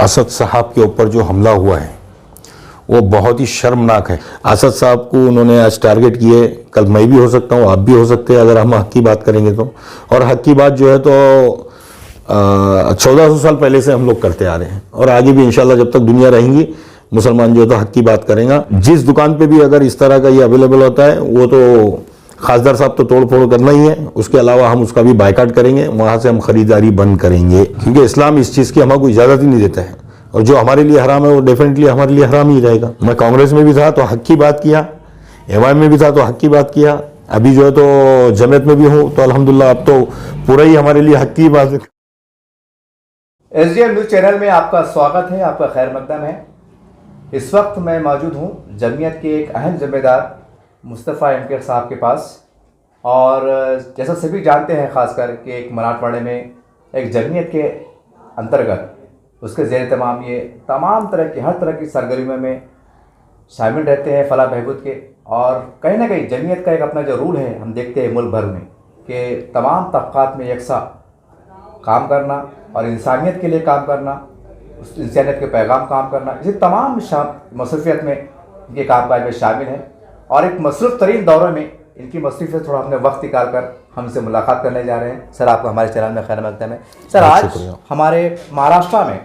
असद साहब के ऊपर जो हमला हुआ है वो बहुत ही शर्मनाक है। असद साहब को उन्होंने आज टारगेट किए, कल मैं भी हो सकता हूँ, आप भी हो सकते हैं अगर हम हक की बात करेंगे तो। और हक की बात जो है तो 1400 साल पहले से हम लोग करते आ रहे हैं और आगे भी इंशाल्लाह जब तक दुनिया रहेंगी मुसलमान जो है तो हक की बात करेंगे। जिस दुकान पे भी अगर इस तरह का ये अवेलेबल होता है वो तो खासदार साहब तो तोड़ फोड़ करना ही है, उसके अलावा हम उसका भी बायकाट करेंगे, वहाँ से हम खरीदारी बंद करेंगे क्योंकि इस्लाम इस चीज़ की हमको इजाज़त ही नहीं देता है और जो हमारे लिए हराम है वो डेफिनेटली हमारे लिए हराम ही रहेगा। मैं कांग्रेस में भी था तो हक की बात किया, एमआईएम में भी था तो हक की बात किया, अभी जो है तो जमात में भी हूँ तो अल्हम्दुलिल्लाह अब तो पूरा ही हमारे लिए हक की बात है। SDM न्यूज़ चैनल में आपका स्वागत है, आपका खैर मकदम है। इस वक्त मैं मौजूद हूँ जमीयत के एक अहम जिम्मेदार मुस्तफ़ा एमके साहब के पास और जैसा सभी जानते हैं ख़ासकर कि एक मराठवाड़े में एक जमीयत के अंतर्गत उसके ज़ेर तमाम ये तमाम तरह की हर तरह की सरगर्मियों में शामिल रहते हैं फलाह बहबूद के। और कहीं ना कहीं जमीयत का एक अपना जो रूल है हम देखते हैं मुल्क भर में कि तमाम तबक़ात में यकसा काम करना और इंसानियत के लिए काम करना, उस इंसानियत के पैगाम काम करना, इसी तमाम मसरूफियत में इनके कामकाज में शामिल हैं। और एक मसरूफ़ तरीन दौरे में इनकी मसरूफ़ से थोड़ा हमने वक्त निकाल कर हम इनसे मुलाकात करने जा रहे हैं। सर आपको हमारे चैनल में खैर मकदम है। सर आज हमारे महाराष्ट्र में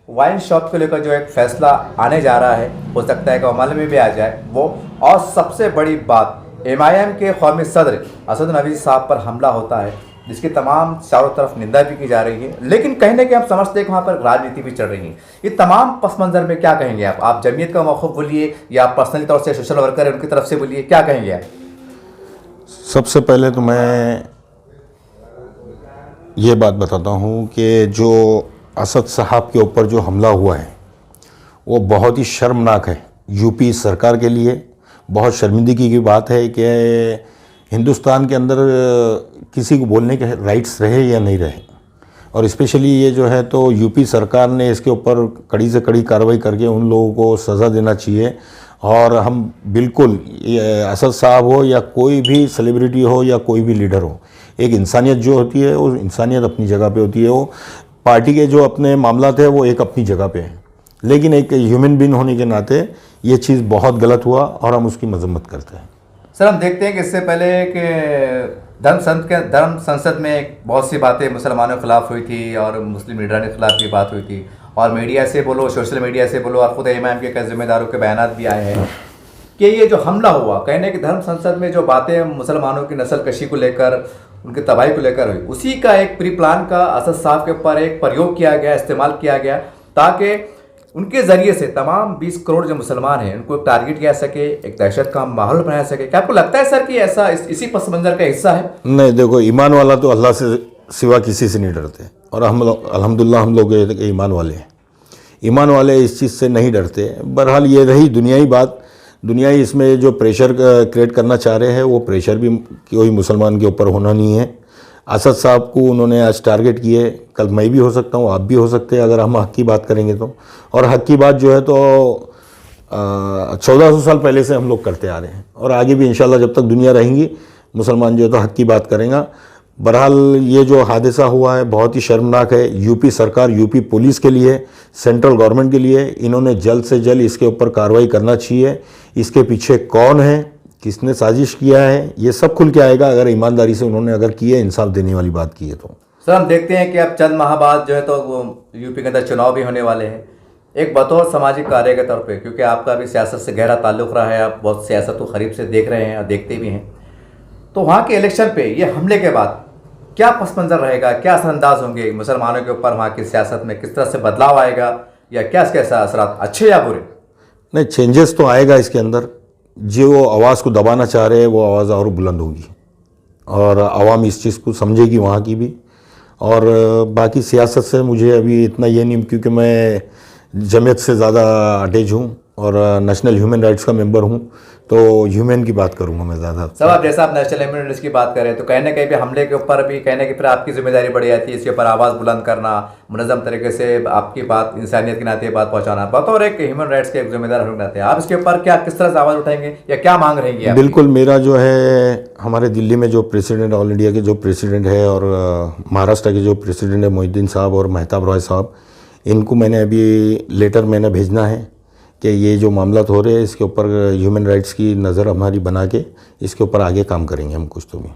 वाइन शॉप को लेकर जो एक फ़ैसला आने जा रहा है, हो सकता है कि अमल में भी आ जाए वो, और सबसे बड़ी बात MIM के कौमी सदर असद नबी साहब पर हमला होता है जिसकी तमाम चारों तरफ निंदा भी की जा रही है, लेकिन कहीं ना कहीं हम समझते हैं कि वहाँ पर राजनीति भी चल रही है। ये तमाम पस मंज़र में क्या कहेंगे आप जमीयत का मौक़िफ़ बोलिए या पर्सनली तौर से सोशल वर्कर है उनकी तरफ से बोलिए, क्या कहेंगे आप? सबसे पहले तो मैं ये बात बताता हूँ कि जो असद साहब के ऊपर जो हमला हुआ है वो बहुत ही शर्मनाक है। यूपी सरकार के लिए बहुत शर्मिंदगी की बात है कि हिंदुस्तान के अंदर किसी को बोलने के राइट्स रहे या नहीं रहे, और स्पेशली ये जो है तो यूपी सरकार ने इसके ऊपर कड़ी से कड़ी कार्रवाई करके उन लोगों को सज़ा देना चाहिए। और हम बिल्कुल असद साहब हो या कोई भी सेलिब्रिटी हो या कोई भी लीडर हो, एक इंसानियत जो होती है वो इंसानियत अपनी जगह पे होती है। वो पार्टी के जो अपने मामला थे वो एक अपनी जगह पे हैं, लेकिन एक ह्यूमन बीइंग होने के नाते ये चीज़ बहुत गलत हुआ और हम उसकी मजम्मत करते हैं। सर हम देखते हैं कि इससे पहले कि धर्म संसद में बहुत सी बातें मुसलमानों के खिलाफ हुई थी और मुस्लिम लीडर के खिलाफ भी बात हुई थी, और मीडिया से बोलो, सोशल मीडिया से बोलो, और ख़ुद MIM के कई जिम्मेदारों के बयान भी आए हैं कि ये जो हमला हुआ कहने की धर्म संसद में जो बातें मुसलमानों की नस्ल कशी को लेकर, उनकी तबाही को लेकर हुई, उसी का एक प्री प्लान का असद साहब के ऊपर एक प्रयोग किया गया, इस्तेमाल किया गया ताकि उनके ज़रिए से तमाम 20 करोड़ जो मुसलमान हैं उनको टारगेट किया सके, एक दहशत का माहौल बनाया सके। क्या आपको लगता है सर कि ऐसा इसी पस मंज़र का हिस्सा है? नहीं, देखो, ईमान वाला तो अल्लाह से सिवा किसी से नहीं डरते और हम अल्हम्दुलिल्लाह हम लोग ईमान वाले हैं। ईमान वाले इस चीज़ से नहीं डरते। बहरहाल ये रही दुनियाई बात, दुनियाई इसमें जो प्रेशर क्रिएट करना चाह रहे हैं वो प्रेशर भी कोई मुसलमान के ऊपर होना नहीं है। असद साहब को उन्होंने आज टारगेट किए, कल मैं भी हो सकता हूँ, आप भी हो सकते हैं अगर हम हक की बात करेंगे तो। और हक की बात जो है तो 1400 साल पहले से हम लोग करते आ रहे हैं और आगे भी इंशाल्लाह जब तक दुनिया रहेंगी मुसलमान जो है तो हक की बात करेंगे। बहरहाल ये जो हादसा हुआ है बहुत ही शर्मनाक है। यूपी सरकार, यूपी पुलिस के लिए, सेंट्रल गवर्नमेंट के लिए इन्होंने जल्द से जल्द इसके ऊपर कार्रवाई करना चाहिए। इसके पीछे कौन है, किसने साजिश किया है, ये सब खुल के आएगा अगर ईमानदारी से उन्होंने अगर की है, इंसाफ देने वाली बात की है तो। सर हम देखते हैं कि अब चंद माह बाद जो है तो यूपी के अंदर चुनाव भी होने वाले हैं। एक बतौर सामाजिक कार्य के तौर पे, क्योंकि आपका भी सियासत से गहरा ताल्लुक़ रहा है, आप बहुत सियासत को करीब से देख रहे हैं और देखते भी हैं, तो वहाँ के इलेक्शन पे ये हमले के बाद क्या पस मंज़र रहेगा, क्या असरअंदाज होंगे मुसलमानों के ऊपर, वहाँ की सियासत में किस तरह से बदलाव आएगा या क्या इसके असरात अच्छे या बुरे? नहीं, चेंजेस तो आएगा इसके अंदर। जो आवाज़ को दबाना चाह रहे हैं वो आवाज़ और बुलंद होगी और आवाम इस चीज़ को समझेगी वहाँ की भी। और बाकी सियासत से मुझे अभी इतना ये नहीं, क्योंकि मैं जमीयत से ज़्यादा अटैच हूँ और नेशनल ह्यूमन राइट्स का मेंबर हूँ, तो ह्यूमन की बात करूँगा मैं ज़्यादा। सब आप जैसा आप नेशनल ह्यूमन राइट्स की बात करें तो कहने कहीं पे हमले के ऊपर भी कहने की फिर आपकी जिम्मेदारी बढ़ जाती है, इसके ऊपर आवाज़ बुलंद करना, मुनज़्ज़म तरीके से आपकी बात इंसानियत के नाते बात पहुँचाना, बतौर एक ह्यूमन राइट्स के एक जिम्मेदार होने नाते आप इसके ऊपर क्या किस तरह से आवाज़ उठाएंगे या क्या मांग रहेंगी आप? बिल्कुल, मेरा जो है हमारे दिल्ली में जो प्रेसिडेंट, ऑल इंडिया के जो प्रेसिडेंट है और महाराष्ट्र के जो प्रेसिडेंट है मोहिद्दीन साहब और मेहताब रॉय साहब, इनको मैंने अभी लेटर मैंने भेजना है कि ये जो मामला हो रहे हैं इसके ऊपर ह्यूमन राइट्स की नज़र हमारी बना के इसके ऊपर आगे काम करेंगे हम कुछ तो भी।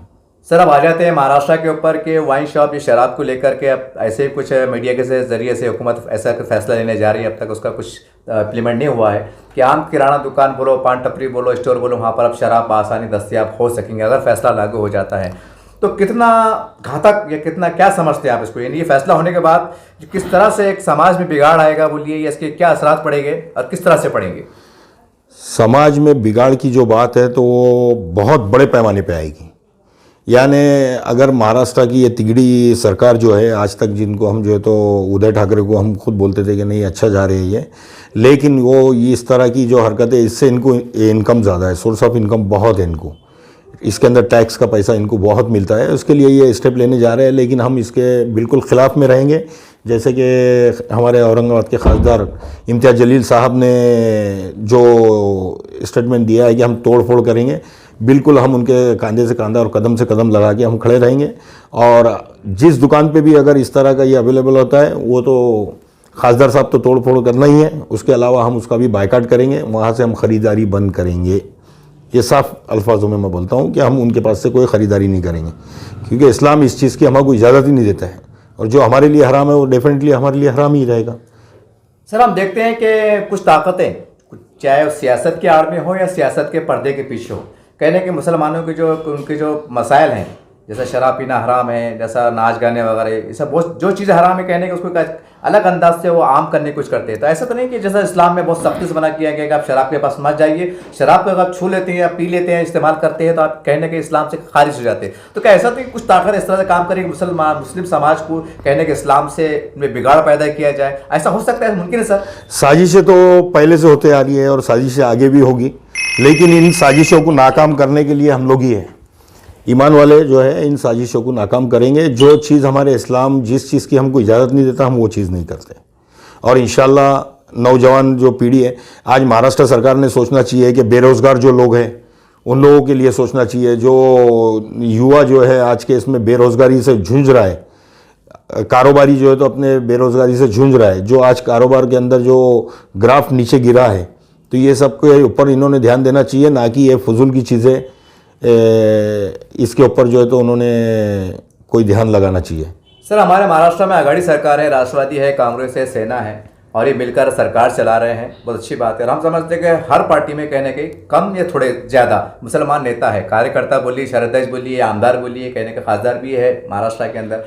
सर अब आ जाते हैं महाराष्ट्र के ऊपर के वाइन शॉप, ये शराब को लेकर के अब ऐसे ही कुछ मीडिया के ज़रिए से हुकूमत ऐसा फैसला लेने जा रही है, अब तक उसका कुछ इम्प्लीमेंट नहीं हुआ है कि आम किराना दुकान बोलो, पान टपरी बोलो, स्टोर बोलो, वहाँ पर अब शराब आसानी दस्तियाब हो सकेंगे अगर फैसला लागू हो जाता है। तो कितना घातक या कितना, क्या समझते हैं आप इसको, यानी ये फैसला होने के बाद किस तरह से एक समाज में बिगाड़ आएगा बोलिए, या इसके क्या असरात पड़ेंगे और किस तरह से पड़ेंगे? समाज में बिगाड़ की जो बात है तो वो बहुत बड़े पैमाने पे आएगी। यानी अगर महाराष्ट्र की ये तिगड़ी सरकार जो है आज तक, जिनको हम जो है तो उदय ठाकरे को हम खुद बोलते थे कि नहीं अच्छा जा रहे हैं ये, लेकिन वो इस तरह की जो हरकतें, इससे इनको इनकम ज़्यादा है, सोर्स ऑफ इनकम बहुत है इनको, इसके अंदर टैक्स का पैसा इनको बहुत मिलता है, उसके लिए ये स्टेप लेने जा रहे हैं। लेकिन हम इसके बिल्कुल ख़िलाफ़ में रहेंगे। जैसे कि हमारे औरंगाबाद के खासदार इम्तियाज़ जलील साहब ने जो स्टेटमेंट दिया है कि हम तोड़ फोड़ करेंगे, बिल्कुल हम उनके कंधे से कंधा और कदम से कदम लगा के हम खड़े रहेंगे। और जिस दुकान पे भी अगर इस तरह का ये अवेलेबल होता है, वो तो खासदार साहब तो तोड़ फोड़ करना ही है, उसके अलावा हम उसका भी बायकाट करेंगे, वहाँ से हम ख़रीदारी बंद करेंगे। ये साफ अल्फाजों में मैं बोलता हूँ कि हम उनके पास से कोई ख़रीदारी नहीं करेंगे, क्योंकि इस्लाम इस चीज़ की हमें कोई इजाज़त ही नहीं देता है, और जो हमारे लिए हराम है वो डेफिनेटली हमारे लिए हराम ही रहेगा। सर हम देखते हैं कि कुछ ताकतें, चाहे सियासत की आड़ में हो या सियासत के पर्दे के पीछे हो, कहने के मुसलमानों की जो उनके जो मसाइल हैं, जैसा शराब पीना हराम है, जैसा नाच गाने वगैरह, ये सब बहुत जो चीज़ें हराम है, कहने के उसको एक अलग अंदाज से वो आम करने की कोशिश करते हैं। तो ऐसा तो नहीं कि जैसा इस्लाम में बहुत सख्ती से मना किया गया कि आप शराब के पास मत जाइए, शराब को अगर आप छू लेते हैं या पी लेते हैं, इस्तेमाल करते हैं, तो आप कहने के इस्लाम से खारिज हो जाते हैं। तो क्या ऐसा तो कुछ ताकत इस तरह से काम करेगी मुस्लिम समाज को कहने के इस्लाम से बिगाड़ पैदा किया जाए, ऐसा हो सकता है, मुमकिन है सर? साजिशें तो पहले से होते आ रही है और साजिशें आगे भी होगी, लेकिन इन साजिशों को नाकाम करने के लिए हम लोग ही हैं, ईमान वाले जो है इन साजिशों को नाकाम करेंगे। जो चीज़ हमारे इस्लाम जिस चीज़ की हमको इजाज़त नहीं देता, हम वो चीज़ नहीं करते। और इंशाल्लाह नौजवान जो पीढ़ी है, आज महाराष्ट्र सरकार ने सोचना चाहिए कि बेरोज़गार जो लोग हैं उन लोगों के लिए सोचना चाहिए। जो युवा जो है आज के इसमें बेरोज़गारी से जूझ रहा है, कारोबारी जो है तो अपने बेरोज़गारी से जूझ रहा है, जो आज कारोबार के अंदर जो ग्राफ नीचे गिरा है, तो ये सब के ऊपर इन्होंने ध्यान देना चाहिए, ना कि ये फजूल की चीज़ें इसके ऊपर जो है तो उन्होंने कोई ध्यान लगाना चाहिए। सर हमारे महाराष्ट्र में आघाड़ी सरकार है, राष्ट्रवादी है, कांग्रेस है, सेना है, और ये मिलकर सरकार चला रहे हैं, बहुत अच्छी बात है। और हम समझते हैं कि हर पार्टी में कहने के कम या थोड़े ज़्यादा मुसलमान नेता है, कार्यकर्ता बोलिए, शहरदश बोलिए, आमदार बोलिए, कहने के खासदार भी है महाराष्ट्र के अंदर।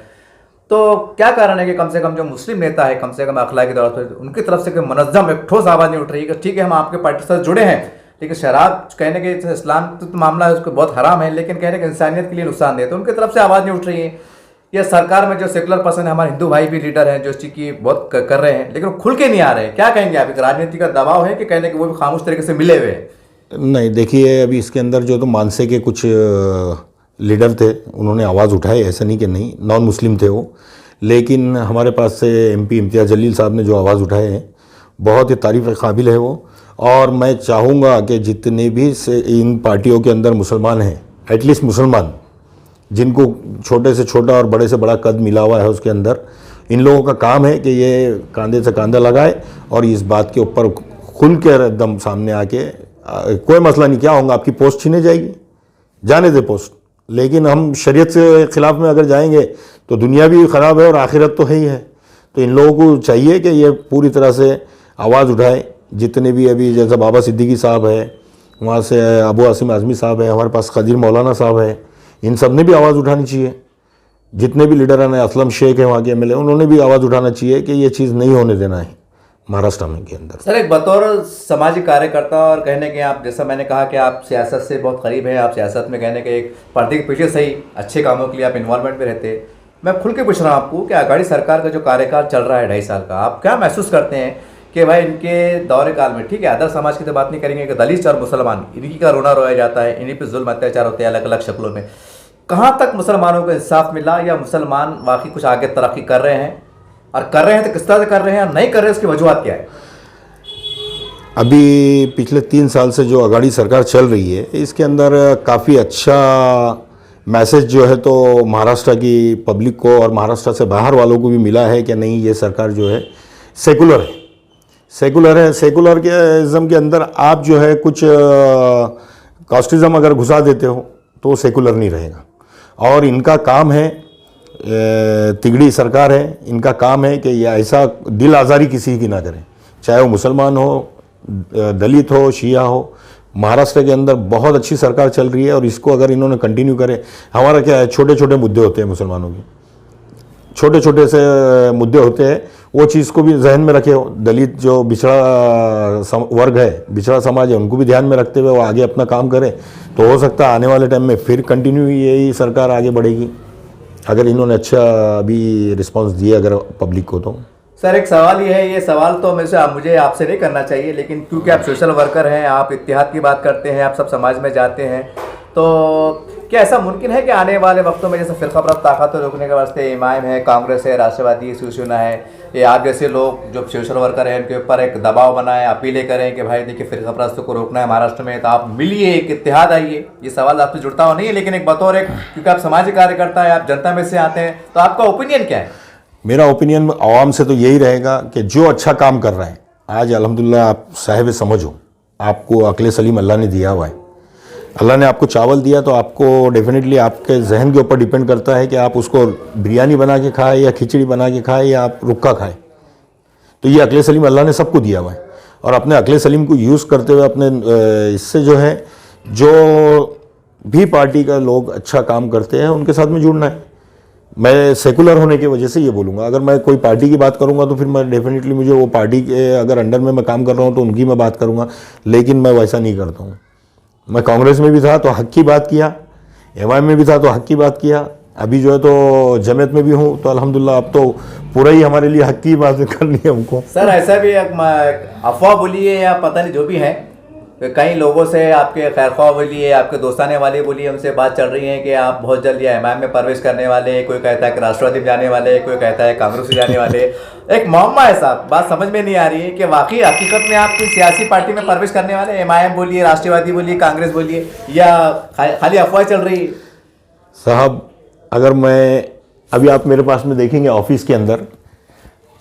तो क्या कारण है कि कम से कम जो मुस्लिम नेता है, कम से कम अखलाकी तौर पर उनकी तरफ से कोई मुनज़्ज़म एक ठोस आवाज़ नहीं उठ रही है कि ठीक है हम आपके पार्टी से जुड़े हैं, लेकिन शराब कहने के इस्लाम तो मामला है उसको बहुत हराम है, लेकिन कहने के इंसानियत के लिए नुकसानदेह, तो उनकी तरफ से आवाज़ नहीं उठ रही है। या सरकार में जो सेकुलर पर्सन है, हमारे हिंदू भाई भी लीडर हैं जो इस चीज़ की बहुत कर रहे हैं, लेकिन वो खुल के नहीं आ रहे हैं। क्या कहेंगे आप, एक राजनीति का दबाव है कि कहने के वो भी खामोश तरीके से मिले हुए हैं? नहीं, देखिए अभी इसके अंदर जो तो मानसे के कुछ लीडर थे, उन्होंने आवाज़ उठाई, ऐसा नहीं कि नहीं, नॉन मुस्लिम थे वो, लेकिन हमारे पास से एमपी इम्तियाज़ जलील साहब ने जो आवाज़ उठाए हैं, बहुत ही तारीफ़ काबिल है वो। और मैं चाहूँगा कि जितने भी से इन पार्टियों के अंदर मुसलमान हैं, एटलीस्ट मुसलमान जिनको छोटे से छोटा और बड़े से बड़ा कद मिला हुआ है उसके अंदर, इन लोगों का काम है कि ये कंधे से कंधा लगाए और इस बात के ऊपर खुल के एकदम सामने आके, कोई मसला नहीं, क्या होगा, आपकी पोस्ट छीने जाएगी, जाने दे पोस्ट, लेकिन हम शरीयत से ख़िलाफ़ में अगर जाएंगे तो दुनिया भी ख़राब है और आखिरत तो है ही है। तो इन लोगों को चाहिए कि ये पूरी तरह से आवाज़ उठाए। जितने भी अभी जैसे बाबा सिद्दीकी साहब है, वहाँ से अबू आसिम आज़मी साहब है, हमारे पास कदीर मौलाना साहब है, इन सब ने भी आवाज़ उठानी चाहिए। जितने भी लीडर हैं, असलम शेख है वहाँ के एमएलए, उन्होंने भी आवाज़ उठाना चाहिए कि ये चीज़ नहीं होने देना है महाराष्ट्र में के अंदर। सर एक बतौर सामाजिक कार्यकर्ता और कहने के आप, जैसा मैंने कहा कि आप सियासत से बहुत करीब हैं, आप सियासत में कहने के एक पर्दे के पीछे सही अच्छे कामों के लिए आप इन्वॉल्वमेंट में रहते हैं, मैं खुल के पूछ रहा हूँ आपको कि आघाड़ी सरकार का जो कार्यकाल चल रहा है 2.5 साल का, आप क्या महसूस करते हैं कि भाई इनके दौरे काल में, ठीक है अदर समाज की तो बात नहीं करेंगे कि दलित और मुसलमान, इन्हीं का रोना रोया जाता है, इन्हीं पे जुल्म अत्याचार होते हैं अलग अलग शक्लों में, कहाँ तक मुसलमानों को इंसाफ मिला, या मुसलमान वाकई कुछ आगे तरक्की कर रहे हैं, और कर रहे हैं तो किस तरह से कर रहे हैं, और नहीं कर रहे हैं उसकी वजूहत क्या है? अभी पिछले 3 साल से जो आघाड़ी सरकार चल रही है, इसके अंदर काफ़ी अच्छा मैसेज जो है तो महाराष्ट्र की पब्लिक को और महाराष्ट्र से बाहर वालों को भी मिला है कि नहीं, ये सरकार जो है सेकुलर है, सेकुलर है। सेकुलरिज्म के अंदर आप जो है कुछ कास्टिज्म अगर घुसा देते हो तो सेकुलर नहीं रहेगा। और इनका काम है, तिगड़ी सरकार है, इनका काम है कि ये ऐसा दिल आज़ारी किसी की ना करें, चाहे वो मुसलमान हो, दलित हो, शिया हो। महाराष्ट्र के अंदर बहुत अच्छी सरकार चल रही है और इसको अगर इन्होंने कंटिन्यू करे, हमारा क्या है, छोटे छोटे मुद्दे होते हैं मुसलमानों के, छोटे छोटे से मुद्दे होते हैं, वो चीज़ को भी जहन में रखे हो। दलित जो पिछड़ा वर्ग है, पिछड़ा समाज है, उनको भी ध्यान में रखते हुए वो आगे अपना काम करें, तो हो सकता है आने वाले टाइम में फिर कंटिन्यू यही सरकार आगे बढ़ेगी, अगर इन्होंने अच्छा अभी रिस्पांस दिया अगर पब्लिक को। तो सर एक सवाल ये है, ये सवाल तो मुझे आपसे नहीं करना चाहिए, लेकिन क्योंकि आप सोशल वर्कर हैं, आप इत्तेहाद की बात करते हैं, आप सब समाज में जाते हैं, तो क्या ऐसा मुमकिन है कि आने वाले वक्तों में जैसे फिरका परस्त ताकतों रोकने के वास्ते इमाम है, कांग्रेस है, राष्ट्रवादी शिवसेना है, ये आप जैसे लोग जो सोशल वर्कर हैं उनके ऊपर एक दबाव बनाएं, अपीलें करें कि भाई देखिए फिरका परस्तों को रोकना है महाराष्ट्र में, तो आप मिलिए, एक इत्तेहाद आइए। ये सवाल आपसे जुड़ता हो नहीं है, लेकिन एक बतौर एक, क्योंकि आप सामाजिक कार्यकर्ता है, आप जनता में से आते हैं, तो आपका ओपिनियन क्या है? मेरा ओपिनियन आवाम से तो यही रहेगा कि जो अच्छा काम कर रहा है, आज अल्हम्दुलिल्लाह आप साहिब समझ हो, आपको अक्ल सलीम अल्लाह ने दिया हुआ है, अल्लाह ने आपको चावल दिया, तो आपको डेफिनेटली आपके जहन के ऊपर डिपेंड करता है कि आप उसको बिरयानी बना के खाए या खिचड़ी बना के खाए या आप रुक्का खाए। तो ये अक्ल सलीम अल्लाह ने सबको दिया हुआ है, और अपने अक्ल सलीम को यूज़ करते हुए अपने इससे जो है, जो भी पार्टी का लोग अच्छा काम करते हैं उनके साथ में जुड़ना है। मैं सेकुलर होने की वजह से ये बोलूँगा, अगर मैं कोई पार्टी की बात करूँगा तो फिर मैं डेफिनेटली मुझे वो पार्टी के अगर अंडर में मैं काम कर रहा हूँ तो उनकी मैं बात करूँगा, लेकिन मैं वैसा नहीं करता हूँ। मैं कांग्रेस में भी था तो हक की बात किया, एमआईएम में भी था तो हक की बात किया, अभी जो है तो जमात में भी हूँ, तो अल्हम्दुलिल्लाह अब तो पूरा ही हमारे लिए हक की बात करनी है हमको। सर ऐसा भी अफवाह बोलिए या पता नहीं जो भी है, कई लोगों से आपके खैरख्वाह बोलिए, आपके दोस्ताने वाले बोलिए, उनसे बात चल रही है कि आप बहुत जल्द या एमआईएम में प्रवेश करने वाले, कोई कहता है कि राष्ट्रवादी में जाने वाले, कोई कहता है कांग्रेस में जाने वाले। एक मामला है साहब, बात समझ में नहीं आ रही है कि वाकई हकीकत में आप किस सियासी पार्टी में प्रवेश करने वाले, एमआईएम बोलिए, राष्ट्रवादी बोलिए, कांग्रेस बोलिए, या खाली अफवाह चल रही है? साहब अगर मैं अभी आप मेरे पास में देखेंगे ऑफिस के अंदर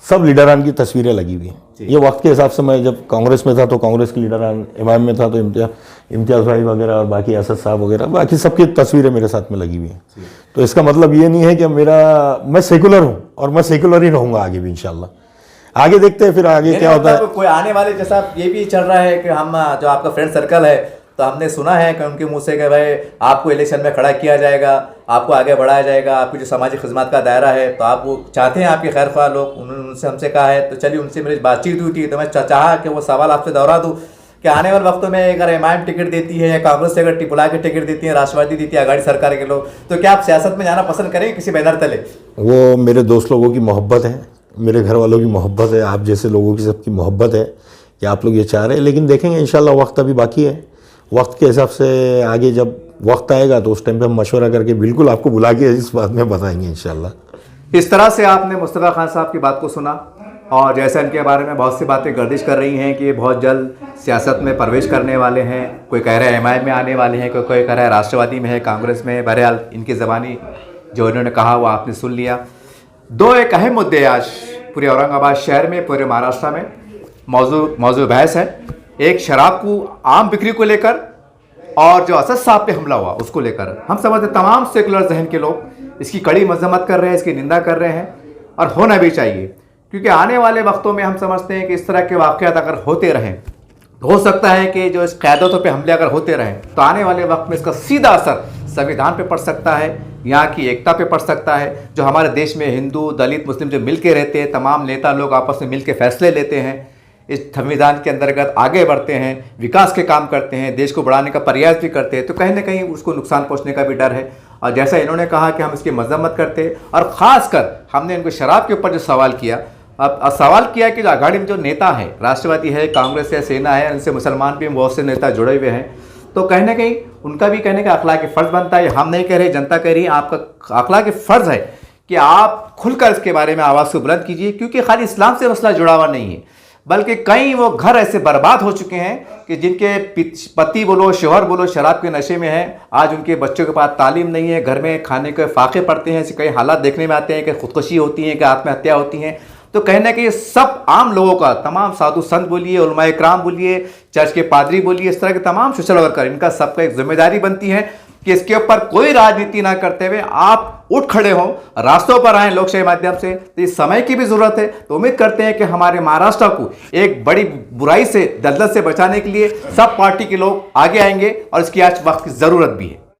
सब लीडरान की तस्वीरें लगी हुई हैं। ये वक्त के हिसाब से मैं जब कांग्रेस में था तो कांग्रेस के लीडरान, एमआईएम में था तो इम्तियाज़ भाई वगैरह और बाकी असद साहब वगैरह, बाकी सबकी तस्वीरें मेरे साथ में लगी हुई हैं। तो इसका मतलब ये नहीं है कि मैं सेकुलर हूँ, और मैं सेकुलर ही रहूँगा आगे भी इंशाल्लाह। आगे देखते हैं फिर आगे क्या होता है। कोई आने वाले, जैसा ये भी चल रहा है कि हम जो आपका फ्रेंड सर्कल है, तो हमने सुना है कि उनके मुंह से कि भाई आपको इलेक्शन में खड़ा किया जाएगा, आपको आगे बढ़ाया जाएगा, आपकी जो सामाजिक खिदमत का दायरा है, तो आप वो चाहते हैं आपके खैर ख्वाह लोग, उन्होंने उनसे हमसे कहा है, तो चलिए उनसे मेरी बातचीत हुई थी, तो मैं चाहा कि वो सवाल आपसे दोहरा दूँ कि आने वाले वक्तों में अगर एमआईएम टिकट देती है या कांग्रेस से अगर बुला के टिकट देती है, राष्ट्रवादी देती है, आघाड़ी सरकार के लोग, तो क्या आप सियासत में जाना पसंद करेंगे किसी बैनर तले? वो मेरे दोस्त लोगों की मोहब्बत है, मेरे घर वालों की मोहब्बत है, आप जैसे लोगों की सबकी मोहब्बत है कि आप लोग ये चाह रहे हैं, लेकिन देखेंगे इंशाल्लाह, वक्त अभी बाकी है। वक्त के हिसाब से आगे जब वक्त आएगा तो उस टाइम पे हम मशवरा करके बिल्कुल आपको बुला के इस बात में बताएंगे इंशाल्लाह। इस तरह से आपने मुस्तफ़ा खान साहब की बात को सुना, और जैसे इनके बारे में बहुत सी बातें गर्दिश कर रही हैं कि ये बहुत जल्द सियासत में प्रवेश करने वाले हैं, कोई कह रहा है एमआईएम में आने वाले हैं, कोई कह रहा है राष्ट्रवादी में है, कांग्रेस में है। बहरहाल इनकी ज़बानी जो इन्होंने कहा वो आपने सुन लिया। दो एक अहम मुद्दे आज पूरे औरंगाबाद शहर में, पूरे महाराष्ट्र में मौजूद बहस है। एक शराब को आम बिक्री को लेकर, और जो असद साहब पे हमला हुआ उसको लेकर। हम समझते तमाम सेकुलर जहन के लोग इसकी कड़ी मजम्मत कर रहे हैं, इसकी निंदा कर रहे हैं, और होना भी चाहिए, क्योंकि आने वाले वक्तों में हम समझते हैं कि इस तरह के वाक़यात अगर होते रहें तो हो सकता है कि जो इस क़यादतों पे हमले अगर होते रहें तो आने वाले वक्त में इसका सीधा असर संविधान पे पड़ सकता है, यहाँ की एकता पे पड़ सकता है। जो हमारे देश में हिंदू, दलित, मुस्लिम जो मिल के रहते हैं, तमाम नेता लोग आपस में मिल के फैसले लेते हैं, इस संविधान के अंतर्गत आगे बढ़ते हैं, विकास के काम करते हैं, देश को बढ़ाने का प्रयास भी करते हैं, तो कहीं ना कहीं उसको नुकसान पहुंचने का भी डर है। और जैसा इन्होंने कहा कि हम इसकी मजम्मत करते हैं, और ख़ासकर हमने इनको शराब के ऊपर जो सवाल किया, अब सवाल किया कि जो आघाड़ी में जो नेता है, राष्ट्रवादी है, कांग्रेस है, सेना है, उनसे मुसलमान भी बहुत से नेता जुड़े हुए हैं, तो कहीं ना कहीं उनका भी कहने का अखलाकी फ़र्ज़ बनता है। हम नहीं कह रहे, जनता कह रही है, आपका अखलाकी फ़र्ज़ है कि आप खुलकर इसके बारे में आवाज़ को बुलंद कीजिए, क्योंकि खाली इस्लाम से मसला जुड़ा हुआ नहीं है, बल्कि कई वो घर ऐसे बर्बाद हो चुके हैं कि जिनके पति बोलो, शोहर बोलो, शराब के नशे में हैं। आज उनके बच्चों के पास तालीम नहीं है, घर में खाने के फाके पड़ते हैं, ऐसे कई हालात देखने में आते हैं कि खुदकुशी होती हैं, कि आत्महत्या होती हैं। तो कहीं ना कहीं सब आम लोगों का, तमाम साधु संत बोलिए, उलमाए इकराम बोलिए, चर्च के पादरी बोलिए, इस तरह के तमाम सोशल वर्कर, इनका सबका एक जिम्मेदारी बनती है कि इसके ऊपर कोई राजनीति ना करते हुए आप उठ खड़े हो, रास्तों पर आए लोकशाही माध्यम से। तो इस समय की भी जरूरत है। तो उम्मीद करते हैं कि हमारे महाराष्ट्र को एक बड़ी बुराई से, दलदल से बचाने के लिए सब पार्टी के लोग आगे आएंगे और इसकी आज वक्त की जरूरत भी है।